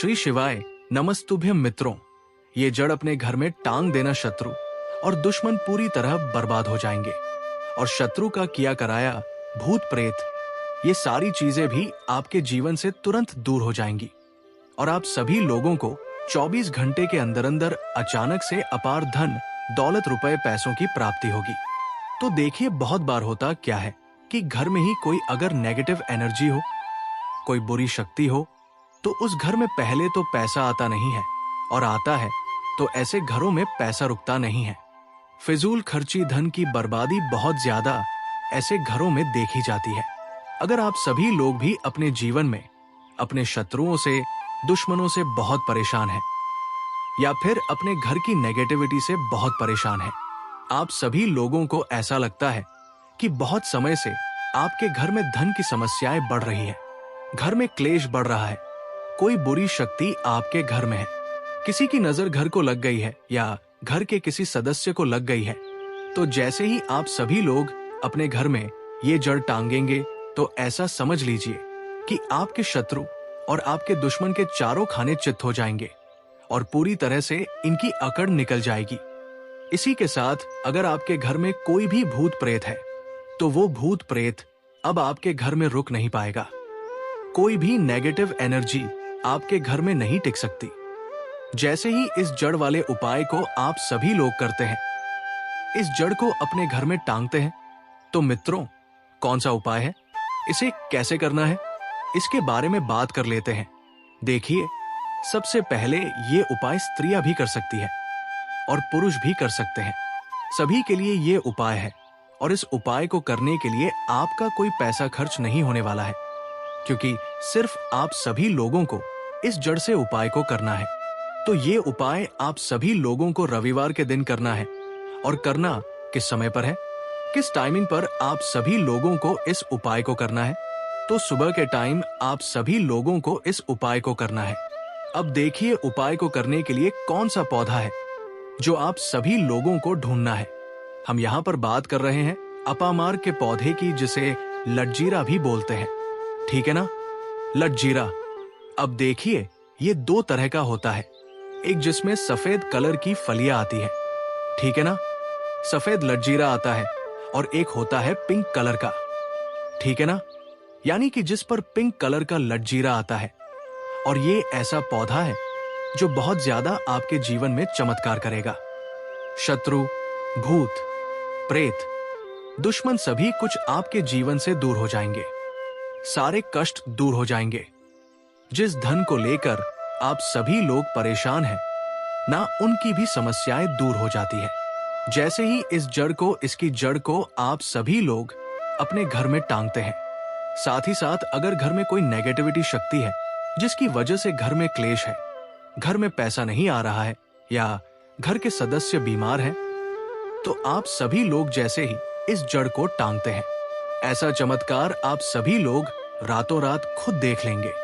श्री शिवाय नमस्तुभ्यम मित्रों। ये जड़ अपने घर में टांग देना शत्रु और दुश्मन पूरी तरह बर्बाद हो जाएंगे। और शत्रु का किया कराया भूत प्रेत, ये सारी चीजें भी आपके जीवन से तुरंत दूर हो जाएंगी और आप सभी लोगों को 24 घंटे के अंदर अंदर अचानक से अपार धन दौलत रुपए पैसों की प्राप्ति होगी। तो देखिए, बहुत बार होता क्या है कि घर में ही कोई अगर नेगेटिव एनर्जी हो, कोई बुरी शक्ति हो, तो उस घर में पहले तो पैसा आता नहीं है, और आता है तो ऐसे घरों में पैसा रुकता नहीं है। फिजूल खर्ची, धन की बर्बादी बहुत ज्यादा ऐसे घरों में देखी जाती है। अगर आप सभी लोग भी अपने जीवन में अपने शत्रुओं से, दुश्मनों से बहुत परेशान हैं, या फिर अपने घर की नेगेटिविटी से बहुत परेशान हैं, आप सभी लोगों को ऐसा लगता है कि बहुत समय से आपके घर में धन की समस्याएं बढ़ रही है, घर में क्लेश बढ़ रहा है, कोई बुरी शक्ति आपके घर में है, किसी की नजर घर को लग गई है या घर के किसी सदस्य को लग गई है, तो जैसे ही आप सभी लोग अपने घर में ये जड़ टांगेंगे तो ऐसा समझ लीजिए कि आपके शत्रु और आपके दुश्मन के चारों खाने चित्त हो जाएंगे और पूरी तरह से इनकी अकड़ निकल जाएगी। इसी के साथ अगर आपके घर में कोई भी भूत प्रेत है तो वो भूत प्रेत अब आपके घर में रुक नहीं पाएगा। कोई भी नेगेटिव एनर्जी आपके घर में नहीं टिक सकती। जैसे ही इस जड़ वाले उपाय को आप सभी लोग करते हैं, इस जड़ को अपने घर में टांगते हैं, तो मित्रों, कौन सा उपाय है, इसे कैसे करना है, इसके बारे में बात कर लेते हैं। देखिए, सबसे पहले ये उपाय स्त्रियां भी कर सकती है और पुरुष भी कर सकते हैं। सभी के लिए ये उपाय है और इस उपाय को करने के लिए आपका कोई पैसा खर्च नहीं होने वाला है, क्योंकि सिर्फ आप सभी लोगों को इस जड़ से उपाय को करना है। तो ये उपाय आप सभी लोगों को रविवार के दिन करना है। और करना किस समय पर है, किस टाइमिंग पर आप सभी लोगों को इस उपाय को करना है, तो सुबह के टाइम आप सभी लोगों को इस उपाय को करना है। अब देखिए, उपाय को करने के लिए कौन सा पौधा है जो आप सभी लोगों को ढूंढना है। हम यहाँ पर बात कर रहे हैं अपामार के पौधे की, जिसे लटजीरा भी बोलते हैं, ठीक है ना, लटजीरा। अब देखिए, ये दो तरह का होता है, एक जिसमें सफेद कलर की फलियां आती है, ठीक है ना, सफेद लटजीरा आता है, और एक होता है पिंक कलर का, ठीक है ना, यानी कि जिस पर पिंक कलर का लटजीरा आता है। और ये ऐसा पौधा है जो बहुत ज्यादा आपके जीवन में चमत्कार करेगा। शत्रु, भूत, प्रेत, दुश्मन सभी कुछ आपके जीवन से दूर हो जाएंगे, सारे कष्ट दूर हो जाएंगे। जिस धन को लेकर आप सभी लोग परेशान हैं ना, उनकी भी समस्याएं दूर हो जाती है। जैसे ही इस जड़ को, इसकी जड़ को आप सभी लोग अपने घर में टांगते हैं, साथ ही साथ अगर घर में कोई नेगेटिविटी शक्ति है जिसकी वजह से घर में क्लेश है, घर में पैसा नहीं आ रहा है, या घर के सदस्य बीमार हैं, तो आप सभी लोग जैसे ही इस जड़ को टांगते हैं, ऐसा चमत्कार आप सभी लोग रातों रात खुद देख लेंगे।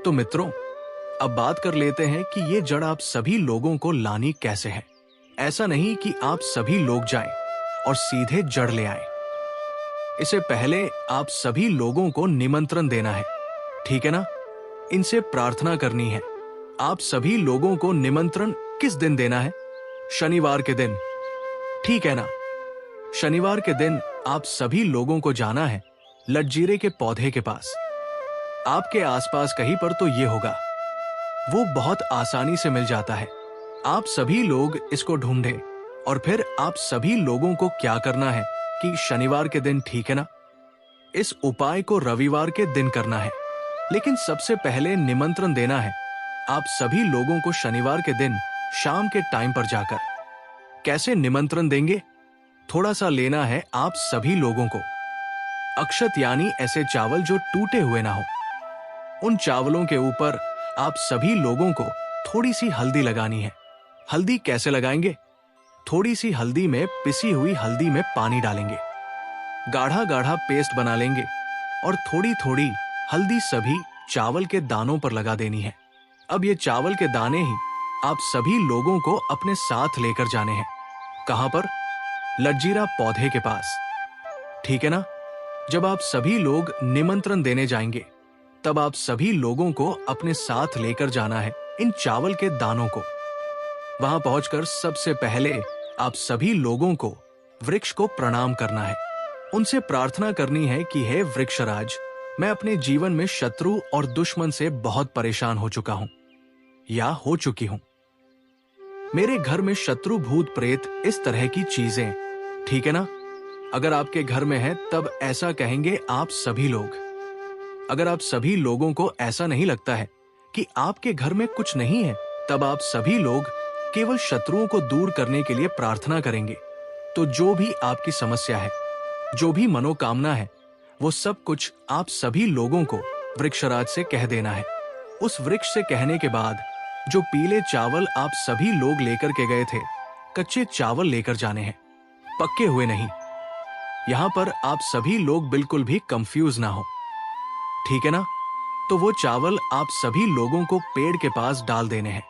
तो मित्रों, अब बात कर लेते हैं कि ये जड़ आप सभी लोगों को लानी कैसे है। ऐसा नहीं कि आप सभी लोग जाएं और सीधे जड़ ले आएं। इससे पहले आप सभी लोगों को निमंत्रण देना है, ठीक है ना, इनसे प्रार्थना करनी है। आप सभी लोगों को निमंत्रण किस दिन देना है? शनिवार के दिन, ठीक है ना। शनिवार के दिन आप सभी लोगों को जाना है लटजीरे के पौधे के पास। आपके आसपास कहीं पर तो ये होगा, वो बहुत आसानी से मिल जाता है। आप सभी लोग इसको ढूंढें और फिर आप सभी लोगों को क्या करना है कि शनिवार के दिन, ठीक है ना, इस उपाय को रविवार के दिन करना है। लेकिन सबसे पहले निमंत्रण देना है आप सभी लोगों को शनिवार के दिन शाम के टाइम पर जाकर। कैसे निमंत्रण देंगे? थोड़ा सा लेना है आप सभी लोगों को अक्षत, यानी ऐसे चावल जो टूटे हुए ना हो। उन चावलों के ऊपर आप सभी लोगों को थोड़ी सी हल्दी लगानी है। हल्दी कैसे लगाएंगे? थोड़ी सी हल्दी में, पिसी हुई हल्दी में पानी डालेंगे, गाढ़ा गाढ़ा पेस्ट बना लेंगे और थोड़ी थोड़ी हल्दी सभी चावल के दानों पर लगा देनी है। अब ये चावल के दाने ही आप सभी लोगों को अपने साथ लेकर जाने हैं। कहां पर? लटजीरा पौधे के पास, ठीक है ना। जब आप सभी लोग निमंत्रण देने जाएंगे तब आप सभी लोगों को अपने साथ लेकर जाना है इन चावल के दानों को। वहां पहुंचकर सबसे पहले आप सभी लोगों को वृक्ष को प्रणाम करना है। उनसे प्रार्थना करनी है कि हे वृक्षराज, मैं अपने जीवन में शत्रु और दुश्मन से बहुत परेशान हो चुका हूं या हो चुकी हूं। मेरे घर में शत्रु, भूत प्रेत, इस तरह की चीजें, ठीक है ना? अगर आपके घर में है तब ऐसा कहेंगे आप सभी लोग। अगर आप सभी लोगों को ऐसा नहीं लगता है कि आपके घर में कुछ नहीं है, तब आप सभी लोग केवल शत्रुओं को दूर करने के लिए प्रार्थना करेंगे। तो जो भी आपकी समस्या है, जो भी मनोकामना है, वो सब कुछ आप सभी लोगों को वृक्षराज से कह देना है। उस वृक्ष से कहने के बाद जो पीले चावल आप सभी लोग लेकर के गए थे, कच्चे चावल लेकर जाने हैं, पक्के हुए नहीं। यहां पर आप सभी लोग बिल्कुल भी कंफ्यूज ना हो, ठीक है ना? तो वो चावल आप सभी लोगों को पेड़ के पास डाल देने हैं।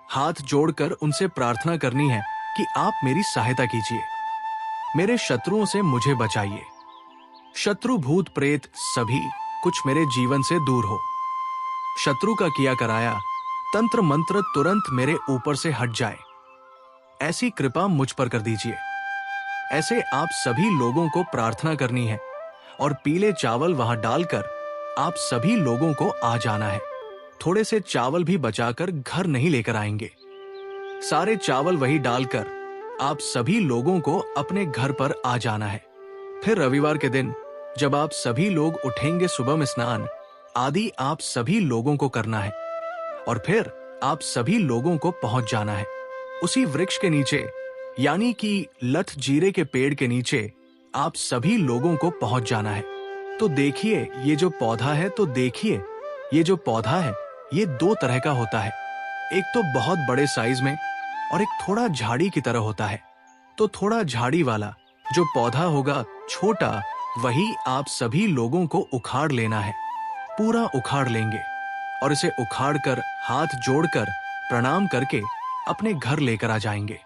हाथ जोड़कर उनसे प्रार्थना करनी है कि आप मेरी सहायता कीजिए, मेरे शत्रुओं से मुझे बचाइए। शत्रु, भूत प्रेत सभी कुछ मेरे जीवन से दूर हो। शत्रु का किया कराया तंत्र मंत्र तुरंत मेरे ऊपर से हट जाए, ऐसी कृपा मुझ पर कर दीजिए। ऐसे आप सभी लोगों को प्रार्थना करनी है और पीले चावल वहां डालकर आप सभी लोगों को आ जाना है। थोड़े से चावल भी बचाकर घर नहीं लेकर आएंगे। सारे चावल वही डालकर आप सभी लोगों को अपने घर पर आ जाना है। फिर रविवार के दिन जब आप सभी लोग उठेंगे, सुबह में स्नान आदि आप सभी लोगों को करना है और फिर आप सभी लोगों को पहुंच जाना है उसी वृक्ष के नीचे, यानी कि लठ जीरे के पेड़ के नीचे आप सभी लोगों को पहुंच जाना है। तो देखिए ये जो पौधा है, तो देखिए ये जो पौधा है, ये दो तरह का होता है। एक तो बहुत बड़े साइज में और एक थोड़ा झाड़ी की तरह होता है। तो थोड़ा झाड़ी वाला जो पौधा होगा, छोटा, वही आप सभी लोगों को उखाड़ लेना है। पूरा उखाड़ लेंगे और इसे उखाड़कर हाथ जोड़कर प्रणाम करके अपने घर लेकर आ जाएंगे।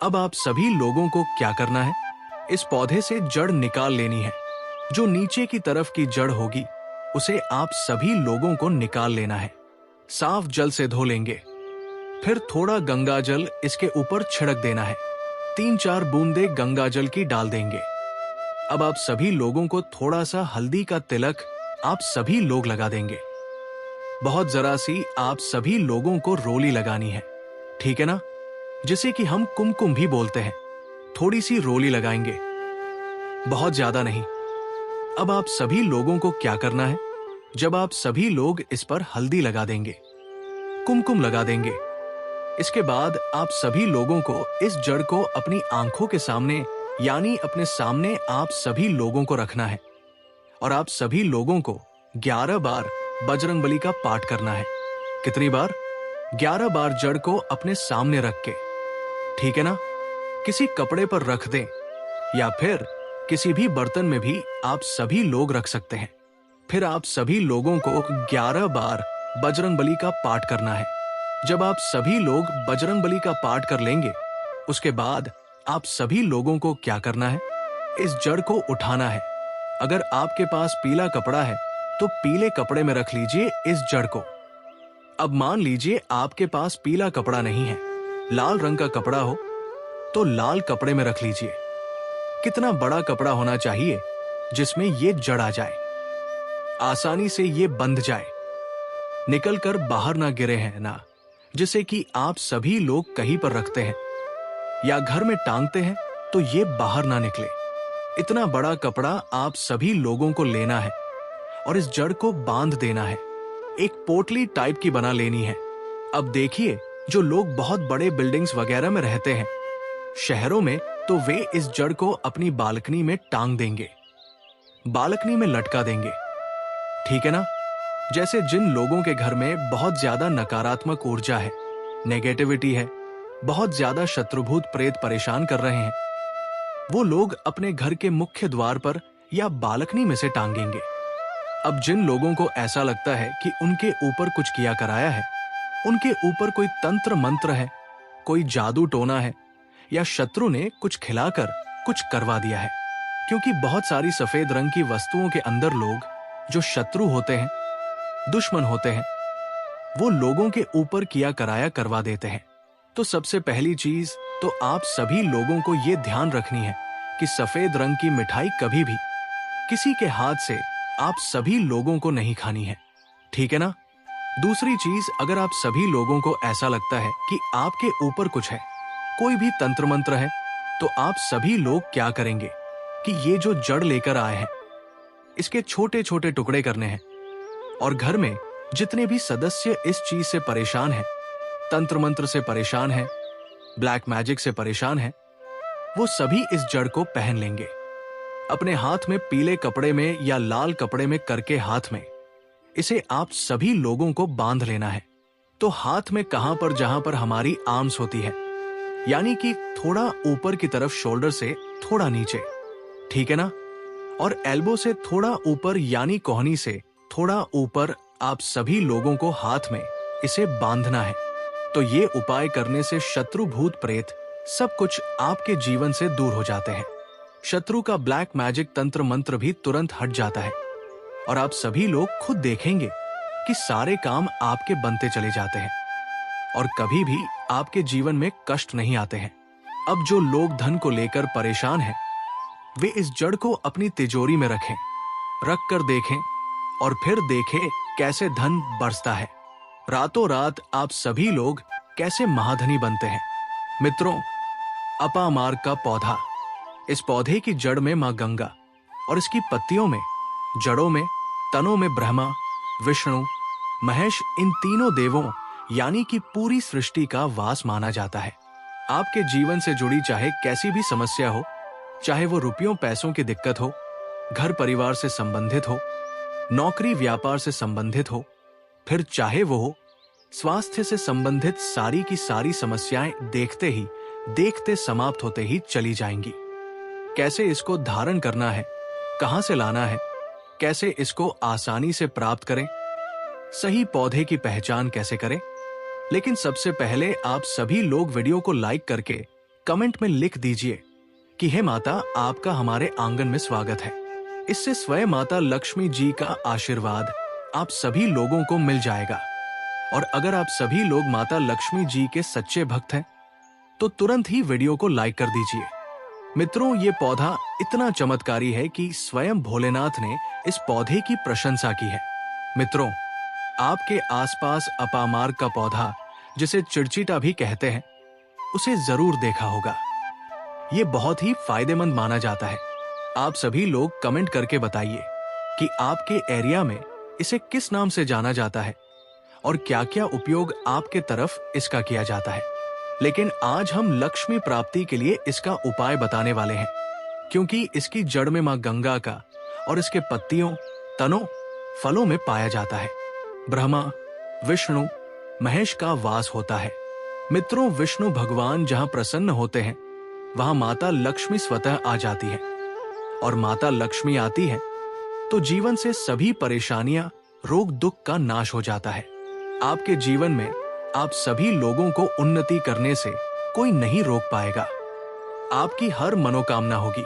अब आप सभी लोगों को क्या करना है? इस पौधे से जड़ निकाल लेनी है। जो नीचे की तरफ की जड़ होगी उसे आप सभी लोगों को निकाल लेना है। साफ जल से धो लेंगे, फिर थोड़ा गंगा जल इसके ऊपर छिड़क देना है। 3-4 बूंदे गंगा जल की डाल देंगे। अब आप सभी लोगों को थोड़ा सा हल्दी का तिलक आप सभी लोग लगा देंगे। बहुत जरा सी आप सभी लोगों को रोली लगानी है, ठीक है ना? जिसे कि हम कुमकुम भी बोलते हैं। थोड़ी सी रोली लगाएंगे, बहुत ज्यादा नहीं। अब आप सभी लोगों को क्या करना है? जब आप सभी लोग इस पर हल्दी लगा देंगे, कुमकुम लगा देंगे, इसके बाद आप सभी लोगों को इस जड़ को अपनी आंखों के सामने, यानी अपने सामने आप सभी लोगों को रखना है और आप सभी लोगों को 11 बार बजरंगबली का पाठ करना है। कितनी बार? 11 बार जड़ को अपने सामने रख के, ठीक है ना? किसी कपड़े पर रख दें या फिर किसी भी बर्तन में भी आप सभी लोग रख सकते हैं। फिर आप सभी लोगों को 11 बार बजरंगबली का पाठ करना है। जब आप सभी लोग बजरंगबली का पाठ कर लेंगे, उसके बाद आप सभी लोगों को क्या करना है? इस जड़ को उठाना है। अगर आपके पास पीला कपड़ा है तो पीले कपड़े में रख लीजिए इस जड़ को। अब मान लीजिए आपके पास पीला कपड़ा नहीं है, लाल रंग का कपड़ा हो तो लाल कपड़े में रख लीजिए। कितना बड़ा कपड़ा होना चाहिए जिसमें ये जड़ आ जाए, आसानी से ये बंध जाए, निकलकर बाहर ना गिरे हैं ना, जिसे कि आप सभी लोग कहीं पर रखते हैं या घर में टांगते हैं तो ये बाहर ना निकले। इतना बड़ा कपड़ा आप सभी लोगों को लेना है और इस जड़ को बांध देना है। एक पोटली टाइप की बना लेनी है। अब देखिए, जो लोग बहुत बड़े बिल्डिंग्स वगैरह में रहते हैं, शहरों में, तो वे इस जड़ को अपनी बालकनी में टांग देंगे, बालकनी में लटका देंगे, ठीक है ना? जैसे जिन लोगों के घर में बहुत ज्यादा नकारात्मक ऊर्जा है, नेगेटिविटी है, बहुत ज्यादा शत्रुभूत प्रेत परेशान कर रहे हैं, वो लोग अपने घर के मुख्य द्वार पर या बालकनी में से टांगेंगे। अब जिन लोगों को ऐसा लगता है कि उनके ऊपर कुछ किया कराया है, उनके ऊपर कोई तंत्र मंत्र है, कोई जादू टोना है या शत्रु ने कुछ खिलाकर कुछ करवा दिया है, क्योंकि बहुत सारी सफेद रंग की वस्तुओं के अंदर लोग जो शत्रु होते हैं दुश्मन होते हैं, वो लोगों के ऊपर किया कराया करवा देते हैं। तो सबसे पहली चीज तो आप सभी लोगों को ये ध्यान रखनी है कि सफेद रंग की मिठाई कभी भी किसी के हाथ से आप सभी लोगों को नहीं खानी है, ठीक है ना? दूसरी चीज, अगर आप सभी लोगों को ऐसा लगता है कि आपके ऊपर कुछ है, कोई भी तंत्र मंत्र है, तो आप सभी लोग क्या करेंगे कि ये जो जड़ लेकर आए हैं, इसके छोटे छोटे टुकड़े करने हैं और घर में जितने भी सदस्य इस चीज से परेशान हैं, तंत्र मंत्र से परेशान हैं, ब्लैक मैजिक से परेशान हैं, वो सभी इस जड़ को पहन लेंगे। अपने हाथ में पीले कपड़े में या लाल कपड़े में करके हाथ में इसे आप सभी लोगों को बांध लेना है। तो हाथ में कहां पर, जहां पर हमारी आर्म्स होती है, यानी कि थोड़ा ऊपर की तरफ शोल्डर से थोड़ा नीचे, ठीक है ना? और एल्बो से थोड़ा ऊपर यानी कोहनी से थोड़ा ऊपर आप सभी लोगों को हाथ में इसे बांधना है। तो ये उपाय करने से शत्रु भूत प्रेत सब कुछ आपके जीवन से दूर हो जाते हैं। शत्रु का ब्लैक मैजिक तंत्र मंत्र भी तुरंत हट जाता है और आप सभी लोग खुद देखेंगे कि सारे काम आपके बनते चले जाते हैं और कभी भी आपके जीवन में कष्ट नहीं आते हैं। अब जो लोग धन को लेकर परेशान हैं, वे इस जड़ को अपनी तिजोरी में रखें, रख कर देखें और फिर देखें कैसे धन बरसता है। रातों रात आप सभी लोग कैसे महाधनी बनते हैं। मित्रों, अपामार्ग का पौधा, इस पौधे की जड़ में मां गंगा और इसकी पत्तियों में, जड़ों में, तनों में ब्रह्मा, विष्णु, महेश, इन तीनों देवों यानी कि पूरी सृष्टि का वास माना जाता है। आपके जीवन से जुड़ी चाहे कैसी भी समस्या हो, चाहे वो रुपयों पैसों की दिक्कत हो, घर परिवार से संबंधित हो, नौकरी व्यापार से संबंधित हो, फिर चाहे वो हो स्वास्थ्य से संबंधित, सारी की सारी समस्याएं देखते समाप्त होते ही चली जाएंगी। कैसे इसको धारण करना है, कहां से लाना है, कैसे इसको आसानी से प्राप्त करें, सही पौधे की पहचान कैसे करें। लेकिन सबसे पहले आप सभी लोग वीडियो को लाइक करके कमेंट में लिख दीजिए कि हे माता, आपका हमारे आंगन में स्वागत है। इससे स्वयं माता लक्ष्मी जी का आशीर्वाद आप सभी लोगों को मिल जाएगा। और अगर आप सभी लोग माता लक्ष्मी जी के सच्चे भक्त हैं तो तुरंत ही वीडियो को लाइक कर दीजिए। मित्रों, ये पौधा इतना चमत्कारी है कि स्वयं भोलेनाथ ने इस पौधे की प्रशंसा की है। मित्रों, आपके आसपास अपामार्ग का पौधा, जिसे चिड़चिटा भी कहते हैं, उसे जरूर देखा होगा। ये बहुत ही फायदेमंद माना जाता है। आप सभी लोग कमेंट करके बताइए कि आपके एरिया में इसे किस नाम से जाना जाता है और क्या-क्या उपयोग आपके तरफ इसका किया जाता है। लेकिन आज हम लक्ष्मी प्राप्ति के लिए इसका उपाय बताने वाले हैं, क्योंकि इसकी जड़ में मां गंगा का और इसके पत्तियों, तनों, फलों में पाया जाता है ब्रह्मा, विष्णु, महेश का वास होता है। मित्रों, विष्णु भगवान जहां प्रसन्न होते हैं वहां माता लक्ष्मी स्वतः आ जाती है और माता लक्ष्मी आती है तो जीवन से सभी परेशानियां, रोग दुख का नाश हो जाता है। आपके जीवन में आप सभी लोगों को उन्नति करने से कोई नहीं रोक पाएगा। आपकी हर मनोकामना होगी,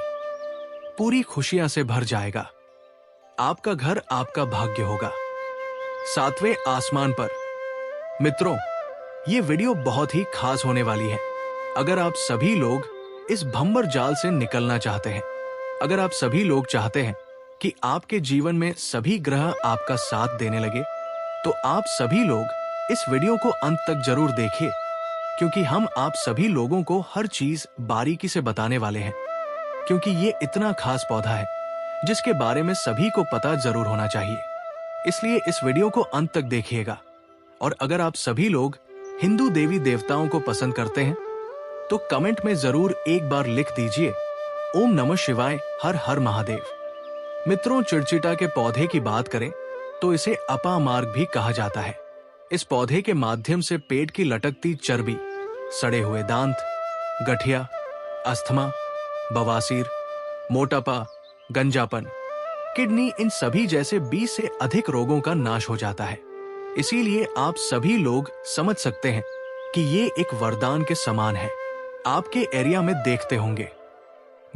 पूरी खुशियां से भर जाएगा। आपका घर आपका भाग्य होगा, सातवें आसमान पर। मित्रों, ये वीडियो बहुत ही खास होने वाली है। अगर आप सभी लोग इस भंवर जाल से निकलना चाहते हैं, अगर आप सभी लोग चाहते हैं कि आपके जीवन में सभी ग्रह आपका साथ देने लगे, तो आप सभी लोग इस वीडियो को अंत तक जरूर देखिए, क्योंकि हम आप सभी लोगों को हर चीज बारीकी से बताने वाले हैं। क्योंकि ये इतना खास पौधा है जिसके बारे में सभी को पता जरूर होना चाहिए। इसलिए इस वीडियो को अंत तक देखिएगा। और अगर आप सभी लोग हिंदू देवी देवताओं को पसंद करते हैं तो कमेंट में जरूर एक बार लिख दीजिए, ओम नमः शिवाय, हर हर महादेव। मित्रों, चिड़चिटा के पौधे की बात करें तो इसे अपामार्ग भी कहा जाता है। इस पौधे के माध्यम से पेट की लटकती चर्बी, सड़े हुए दांत, गठिया, अस्थमा, बवासीर, मोटापा, गंजापन, किडनी, इन सभी जैसे 20 से अधिक रोगों का नाश हो जाता है। इसीलिए आप सभी लोग समझ सकते हैं कि ये एक वरदान के समान है। आपके एरिया में देखते होंगे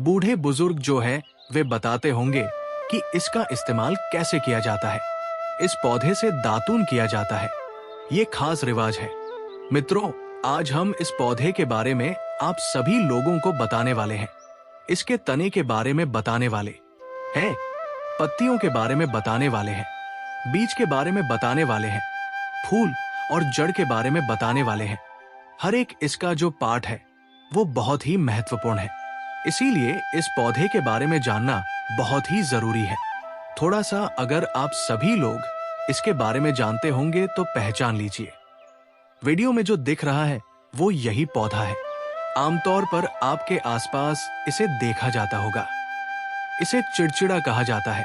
बूढ़े बुजुर्ग जो है वे बताते होंगे कि इसका इस्तेमाल कैसे किया जाता है। इस पौधे से दातून किया जाता है। ये खास रिवाज है। मित्रों, आज हम इस पौधे के बारे में आप सभी लोगों को बताने वाले हैं। इसके तने के बारे में बताने वाले हैं, पत्तियों के बारे में बताने वाले हैं, बीज के बारे में बताने वाले हैं, फूल और जड़ के बारे में बताने वाले हैं। हर एक इसका जो पार्ट है वो बहुत ही महत्वपूर्ण है। इसीलिए इस पौधे के बारे में जानना बहुत ही जरूरी है। थोड़ा सा अगर आप सभी लोग इसके बारे में जानते होंगे तो पहचान लीजिए। वीडियो में जो दिख रहा है वो यही पौधा है। आमतौर पर आपके आसपास इसे देखा जाता होगा। इसे चिड़चिड़ा कहा जाता है,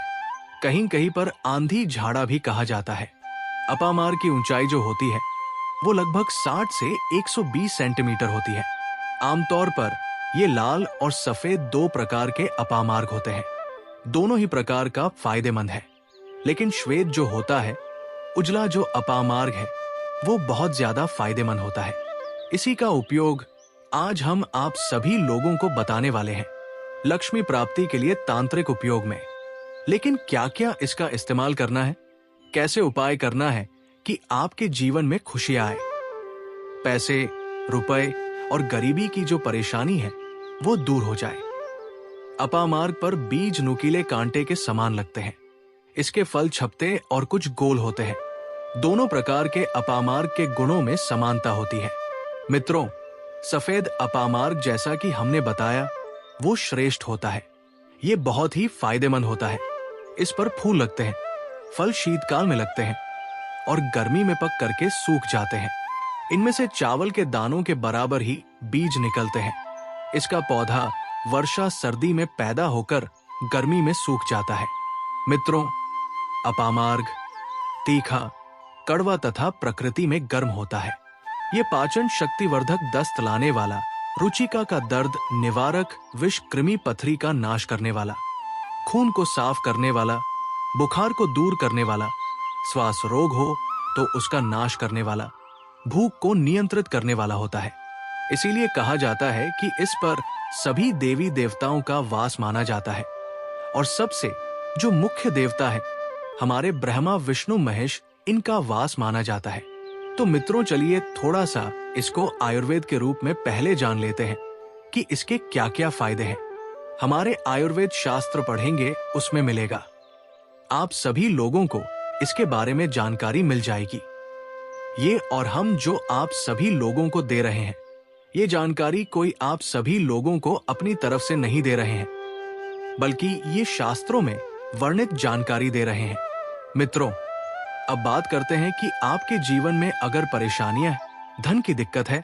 कहीं कहीं पर आंधी झाड़ा भी कहा जाता है। अपामार की ऊंचाई जो होती है वो लगभग 60 से 120 सेंटीमीटर होती है। आमतौर पर ये लाल और सफेद दो प्रकार के अपामार्ग होते हैं। दोनों ही प्रकार का फायदेमंद है, लेकिन श्वेत जो होता है, उजला जो अपामार्ग है, वो बहुत ज्यादा फायदेमंद होता है। इसी का उपयोग आज हम आप सभी लोगों को बताने वाले हैं, लक्ष्मी प्राप्ति के लिए तांत्रिक उपयोग में। लेकिन क्या क्या इसका इस्तेमाल करना है, कैसे उपाय करना है कि आपके जीवन में खुशियां आए, पैसे, रुपए और गरीबी की जो परेशानी है वो दूर हो जाए। अपामार्ग पर बीज नुकीले कांटे के समान लगते हैं। इसके फल छपते और कुछ गोल होते हैं। दोनों प्रकार के अपामार्ग के गुणों में समानता होती है। मित्रों, सफेद अपामार्ग जैसा कि हमने बताया वो श्रेष्ठ होता है। ये बहुत ही फायदेमंद होता है। इस पर फूल लगते हैं, फल शीतकाल में लगते हैं और गर्मी में पक करके सूख जाते हैं। इनमें से चावल के दानों के बराबर ही बीज निकलते हैं। इसका पौधा वर्षा सर्दी में पैदा होकर गर्मी में सूख जाता है। मित्रों, अपामार्ग तीखा, कड़वा तथा प्रकृति में गर्म होता है। ये पाचन शक्तिवर्धक, दस्त लाने वाला, रुचिका का दर्द निवारक, विष कृमि पथरी का नाश करने वाला, खून को साफ करने वाला, बुखार को दूर करने वाला, श्वास रोग हो तो उसका नाश करने वाला, भूख को नियंत्रित करने वाला होता है। इसीलिए कहा जाता है कि इस पर सभी देवी देवताओं का वास माना जाता है और सबसे जो मुख्य देवता है हमारे ब्रह्मा, विष्णु, महेश, इनका वास माना जाता है। तो मित्रों, चलिए थोड़ा सा इसको आयुर्वेद के रूप में पहले जान लेते हैं कि इसके क्या क्या फायदे हैं। हमारे आयुर्वेद शास्त्र पढ़ेंगे उसमें मिलेगा। आप सभी लोगों को इसके बारे में जानकारी मिल जाएगी। ये और हम जो आप सभी लोगों को दे रहे हैं, ये जानकारी कोई आप सभी लोगों को अपनी तरफ से नहीं दे रहे हैं, बल्कि ये शास्त्रों में वर्णित जानकारी दे रहे हैं। मित्रों, अब बात करते हैं कि आपके जीवन में अगर परेशानियां हैं, धन की दिक्कत है,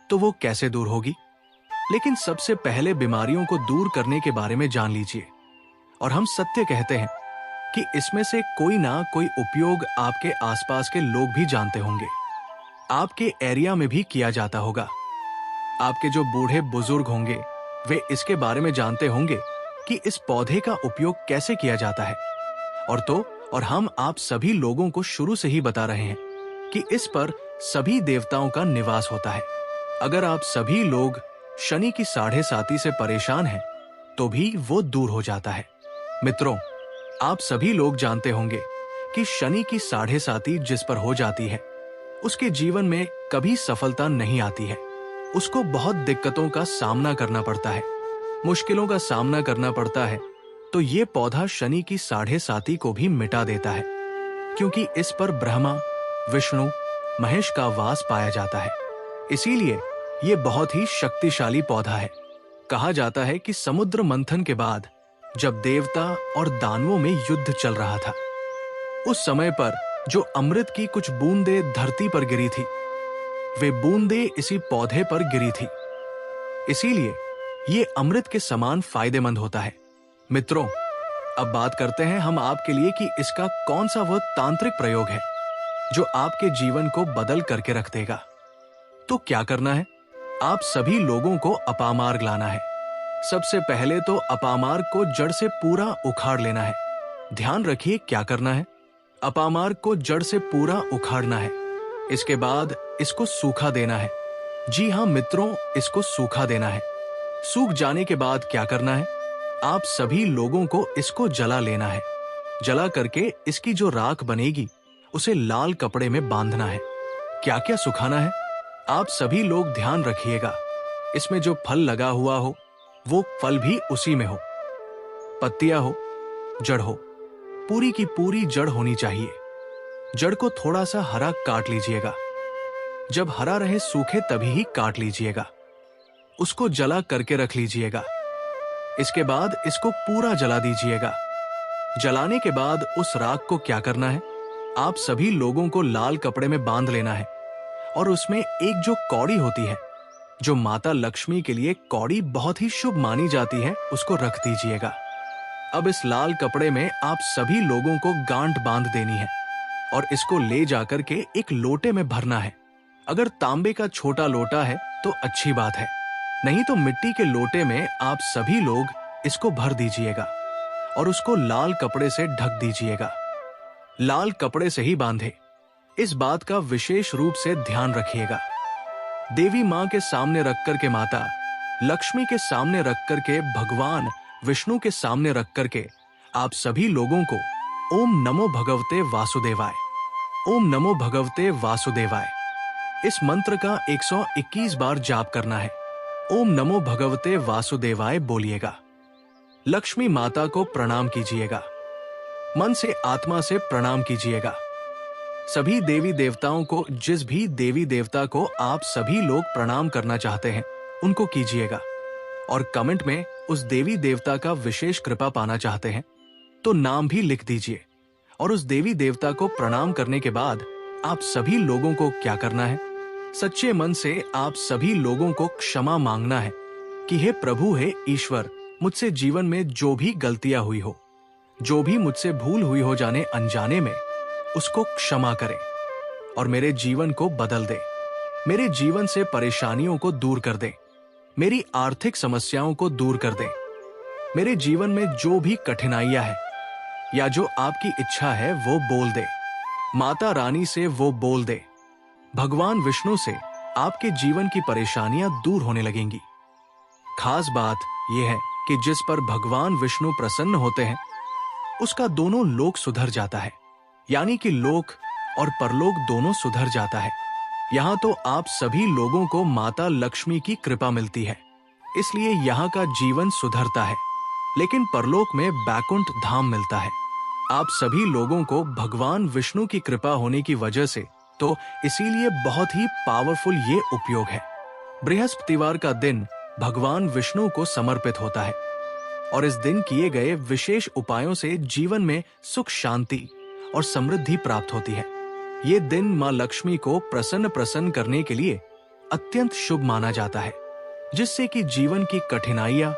तो वो कैसे दूर होगी। लेकिन सबसे पहले बीमारियों को दूर करने के बारे में जान लीजिए। और हम सत्य कहते हैं कि इसमें से कोई ना कोई उपयोग आपके आसपास के लोग भी जानते होंगे। आपके एरिया में भी किया जाता होगा। आपके जो बूढ़े बुजुर्ग होंगे वे इसके बारे में जानते होंगे कि इस पौधे का उपयोग कैसे किया जाता है। और हम आप सभी लोगों को शुरू से ही बता रहे हैं कि इस पर सभी देवताओं का निवास होता है। अगर आप सभी लोग शनि की 7.5 से परेशान हैं, तो भी वो दूर हो जाता है। मित्रों, आप सभी लोग जानते होंगे कि शनि की 7.5 जिस पर हो जाती है, उसके जीवन में कभी सफलता नहीं आती है। उसको बहुत दिक्कतों का सामना करना पड़ता है, मुश्किलों का सामना करना पड़ता है। तो ये पौधा शनि की 7.5 को भी मिटा देता है, क्योंकि इस पर ब्रह्मा, विष्णु, महेश का वास पाया जाता है। इसीलिए ये बहुत ही शक्तिशाली पौधा है। कहा जाता है कि समुद्र मंथन के बाद जब देवता और दानवों में युद्ध चल रहा था, उस समय पर जो अमृत की कुछ बूंदें धरती पर गिरी थी, वे बूंदें इसी पौधे पर गिरी थी। इसीलिए ये अमृत के समान फायदेमंद होता है। मित्रों, अब बात करते हैं हम आपके लिए कि इसका कौन सा वह तांत्रिक प्रयोग है जो आपके जीवन को बदल करके रख देगा। तो क्या करना है? आप सभी लोगों को अपामार्ग लाना है। सबसे पहले तो अपामार्ग को जड़ से पूरा उखाड़ लेना है। ध्यान रखिए क्या करना है। अपामार्ग को जड़ से पूरा उखाड़ना है। इसके बाद इसको सूखा देना है। जी हाँ मित्रों, इसको सूखा देना है। सूख जाने के बाद क्या करना है? आप सभी लोगों को इसको जला लेना है। जला करके इसकी जो राख बनेगी उसे लाल कपड़े में बांधना है। क्या क्या सुखाना है आप सभी लोग ध्यान रखिएगा। इसमें जो फल लगा हुआ हो वो फल भी उसी में हो, पत्तियां हो, जड़ हो, पूरी की पूरी जड़ होनी चाहिए। जड़ को थोड़ा सा हरा काट लीजिएगा, जब हरा रहे सूखे तभी ही काट लीजिएगा। उसको जला करके रख लीजिएगा। इसके बाद इसको पूरा जला दीजिएगा। जलाने के बाद उस राख को क्या करना है, आप सभी लोगों को लाल कपड़े में बांध लेना है और उसमें एक जो कौड़ी होती है, जो माता लक्ष्मी के लिए कौड़ी बहुत ही शुभ मानी जाती है, उसको रख दीजिएगा। अब इस लाल कपड़े में आप सभी लोगों को गांठ बांध देनी है और इसको ले जाकर के एक लोटे में भरना है। अगर तांबे का छोटा लोटा है तो अच्छी बात है, नहीं तो मिट्टी के लोटे में आप सभी लोग इसको भर दीजिएगा और उसको लाल कपड़े से ढक दीजिएगा। लाल कपड़े से ही बांधे, इस बात का विशेष रूप से ध्यान रखिएगा। देवी मां के सामने रख करके, माता लक्ष्मी के सामने रख करके, भगवान विष्णु के सामने रख करके आप सभी लोगों को ओम नमो भगवते वासुदेवाय, ओम नमो भगवते वासुदेवाय इस मंत्र का 121 बार जाप करना है। ओम नमो भगवते वासुदेवाय बोलिएगा। लक्ष्मी माता को प्रणाम कीजिएगा, मन से आत्मा से प्रणाम कीजिएगा। सभी देवी देवताओं को, जिस भी देवी देवता को आप सभी लोग प्रणाम करना चाहते हैं उनको कीजिएगा और कमेंट में उस देवी देवता का विशेष कृपा पाना चाहते हैं तो नाम भी लिख दीजिए। और उस देवी देवता को प्रणाम करने के बाद आप सभी लोगों को क्या करना है, सच्चे मन से आप सभी लोगों को क्षमा मांगना है कि हे प्रभु, हे ईश्वर, मुझसे जीवन में जो भी गलतियां हुई हो, जो भी मुझसे भूल हुई हो जाने अनजाने में, उसको क्षमा करें और मेरे जीवन को बदल दे। मेरे जीवन से परेशानियों को दूर कर दे, मेरी आर्थिक समस्याओं को दूर कर दे। मेरे जीवन में जो भी कठिनाइयां हैं या जो आपकी इच्छा है वो बोल दे, माता रानी से वो बोल दे, भगवान विष्णु से आपके जीवन की परेशानियां दूर होने लगेंगी। खास बात यह है कि जिस पर भगवान विष्णु प्रसन्न होते हैं उसका दोनों लोक सुधर जाता है, यानी कि लोक और परलोक दोनों सुधर जाता है। यहाँ तो आप सभी लोगों को माता लक्ष्मी की कृपा मिलती है, इसलिए यहाँ का जीवन सुधरता है, लेकिन परलोक में बैकुंठ धाम मिलता है। आप सभी लोगों को भगवान विष्णु की कृपा होने की वजह से तो इसीलिए बहुत ही पावरफुल ये उपयोग है। बृहस्पतिवार का दिन भगवान विष्णु को समर्पित होता है और इस दिन किए गए विशेष उपायों से जीवन में सुख, शांति और समृद्धि प्राप्त होती है। ये दिन मां लक्ष्मी को प्रसन्न करने के लिए अत्यंत शुभ माना जाता है, जिससे कि जीवन की कठिनाइयां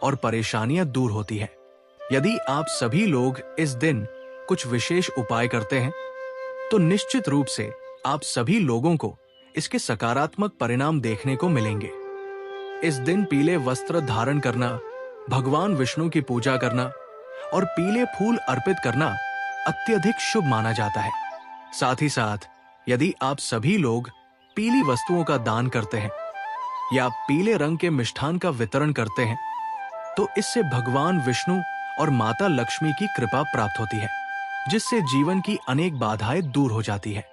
और परेशानियां दूर होती है। यदि आप सभी लोग इस दिन कुछ विशेष उपाय करते हैं तो निश्चित रूप से आप सभी लोगों को इसके सकारात्मक परिणाम देखने को मिलेंगे। इस दिन पीले वस्त्र धारण करना, भगवान विष्णु की पूजा करना और पीले फूल अर्पित करना अत्यधिक शुभ माना जाता है। साथ ही साथ यदि आप सभी लोग पीली वस्तुओं का दान करते हैं या पीले रंग के मिष्ठान का वितरण करते हैं तो इससे भगवान विष्णु और माता लक्ष्मी की कृपा प्राप्त होती है, जिससे जीवन की अनेक बाधाएं दूर हो जाती है।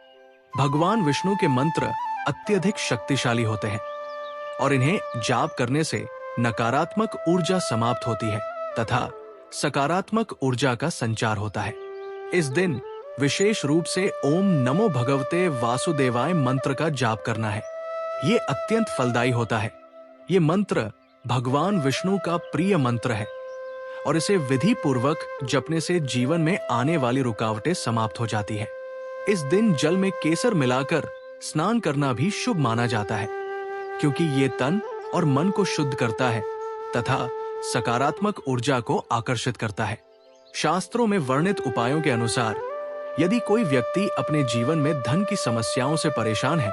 भगवान विष्णु के मंत्र अत्यधिक शक्तिशाली होते हैं और इन्हें जाप करने से नकारात्मक ऊर्जा समाप्त होती है तथा सकारात्मक ऊर्जा का संचार होता है। इस दिन विशेष रूप से ओम नमो भगवते वासुदेवाय मंत्र का जाप करना है। ये अत्यंत फलदायी होता है। ये मंत्र भगवान विष्णु का प्रिय मंत्र है और इसे विधि पूर्वक जपने से जीवन में आने वाली रुकावटें समाप्त हो जाती है। इस दिन जल में केसर मिलाकर स्नान करना भी शुभ माना जाता है, क्योंकि ये तन और मन को शुद्ध करता है तथा सकारात्मक ऊर्जा को आकर्षित करता है। शास्त्रों में वर्णित उपायों के अनुसार यदि कोई व्यक्ति अपने जीवन में धन की समस्याओं से परेशान है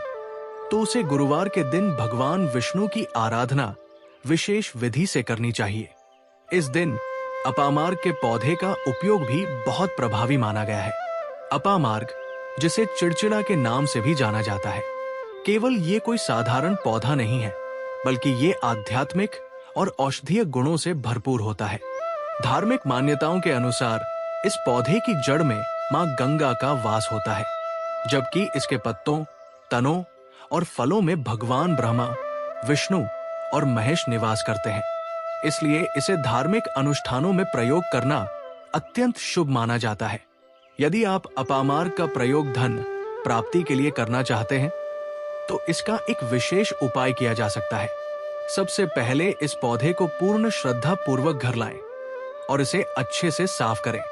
तो उसे गुरुवार के दिन भगवान विष्णु की आराधना विशेष विधि से करनी चाहिए। इस दिन अपामार्ग के पौधे का उपयोग भी बहुत प्रभावी माना गया है। अपामार्ग, जिसे चिड़चिड़ा के नाम से भी जाना जाता है, केवल ये कोई साधारण पौधा नहीं है, बल्कि ये आध्यात्मिक और औषधीय गुणों से भरपूर होता है। धार्मिक मान्यताओं के अनुसार इस पौधे की जड़ में मां गंगा का वास होता है, जबकि इसके पत्तों, तनों और फलों में भगवान ब्रह्मा, विष्णु और महेश निवास करते हैं। इसलिए इसे धार्मिक अनुष्ठानों में प्रयोग करना अत्यंत शुभ माना जाता है। यदि आप अपामार्ग का प्रयोग धन प्राप्ति के लिए करना चाहते हैं, तो इसका एक विशेष उपाय किया जा सकता है। सबसे पहले इस पौधे को पूर्ण श्रद्धा पूर्वक घर लाएं और इसे अच्छे से साफ करें।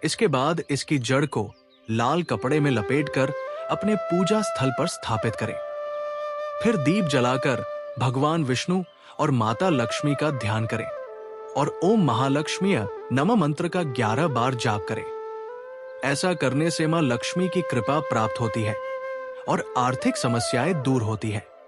इसके बाद इसकी जड़ को लाल कपड़े में लपेटकर अपने पूजा स्थल पर स्थापित करें। फिर दीप जलाकर भगवान विष्णु और माता लक्ष्मी का ध्यान करें और ओम महालक्ष्मीय नमः मंत्र का 11 बार जाप करें। ऐसा करने से मां लक्ष्मी की कृपा प्राप्त होती है और आर्थिक समस्याएं दूर होती है।